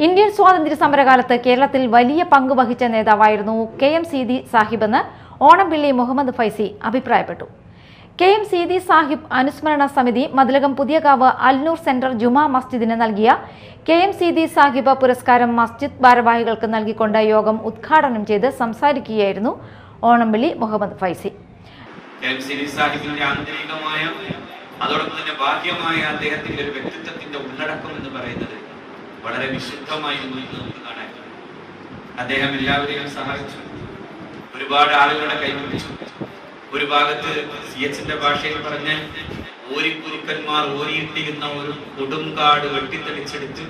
Indian സ്വാതന്ത്ര്യ സമരകാലത്ത് കേരളത്തിൽ വലിയ പങ്ക് വഹിച്ച നേതാവായിരുന്നു കെ.എം. സീതി സാഹിബെന്ന് ഓണംപിള്ളി മുഹമ്മദ് ഫൈസി അഭിപ്രായപ്പെട്ടു. കെ.എം. സീതി സാഹിബ് അനുസ്മരണ സമിതി മതിലകം പുതിയകാവ് അൽനൂർ സെന്റർ ജുമാ മസ്ജിദിന് നൽകിയ കെ.എം. സീതി സാഹിബ് പുരസ്കാരം മസ്ജിദ് ഭാരവാഹികൾക്ക് നൽകിക്കൊണ്ട് യോഗം ഉദ്ഘാടനം ചെയ്ത് സംസാരിക്കുകയായിരുന്നു ഓണംപിള്ളി മുഹമ്മദ് ഫൈസി. അതോടൊപ്പം തന്നെ ബാഹ്യമായ അദ്ദേഹത്തിന്റെ ഒരു വ്യക്തിത്വത്തിന്റെ ഉള്ളടക്കം എന്ന് പറയുന്നത് വളരെ വിശുദ്ധമായിരുന്നു എന്ന് നമുക്ക് കാണാൻ. അദ്ദേഹം എല്ലാവരെയും സഹായിച്ചു, ഒരുപാട് ആളുകളുടെ കൈപിടിച്ചു. ഒരു ഭാഗത്ത് CHന്റെ ഭാഷയിൽ പറഞ്ഞാൽ ഓരിക്കുരുക്കന്മാർ ഓരിയിട്ടിരുന്ന ഒരു കൊടുങ്കാട് വെട്ടിത്തെളിച്ചെടുത്ത്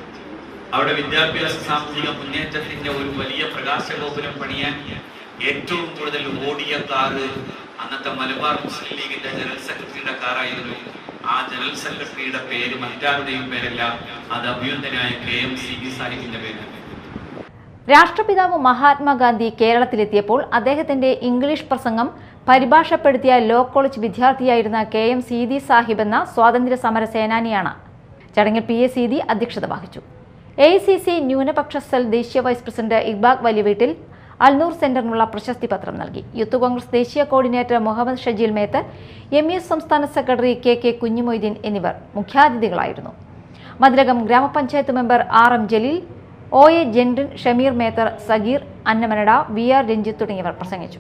അവിടെ വിദ്യാഭ്യാസ സാമൂഹിക മുന്നേറ്റത്തിന്റെ ഒരു വലിയ പ്രകാശഗോപുരം പണിയാൻ ഏറ്റവും കൂടുതൽ ഓടിയ കാറ് അന്നത്തെ മലബാർ മുസ്ലിം ലീഗിന്റെ ജനറൽ സെക്രട്ടറിയുടെ കാറായിരുന്നു. ആ ജനറൽ സെക്രട്ടറിയുടെ പേര് മറ്റാരുടെയും പേരല്ല, അത് അഭിനന്ദനായ കെ.എം. സീതി സാഹിബിന്റെ പേരാണ്. രാഷ്ട്രപിതാവ് മഹാത്മാഗാന്ധി കേരളത്തിലെത്തിയപ്പോൾ അദ്ദേഹത്തിന്റെ ഇംഗ്ലീഷ് പ്രസംഗം പരിഭാഷപ്പെടുത്തിയ ലോ കോളേജ് വിദ്യാർത്ഥിയായിരുന്ന കെ.എം. സീതി സാഹിബ് എന്ന സ്വാതന്ത്ര്യ സമര സേനാനിയാണ്. ചടങ്ങിൽ P.A. സീതി അധ്യക്ഷത വഹിച്ചു. AICC ന്യൂനപക്ഷ സെൽ ദേശീയ വൈസ് പ്രസിഡന്റ് ഇഖ്ബാൽ വലിവീട്ടിൽ അൽനൂർ സെന്ററിനുള്ള പ്രശസ്തി പത്രം നൽകി. യൂത്ത് കോൺഗ്രസ് ദേശീയ കോർഡിനേറ്റർ മുഹമ്മദ് ഷജീൽ മേത്തർ, MES സംസ്ഥാന സെക്രട്ടറി K.K. കുഞ്ഞുമൊയ്തീൻ എന്നിവർ മുഖ്യാതിഥികളായിരുന്നു. മതിലകം ഗ്രാമപഞ്ചായത്ത് member RM Jaleel, OA Jenrin, Shameer Methar, Sageer, Annamanada, VR Ranjith തുടങ്ങിയവർ പ്രസംഗിച്ചു.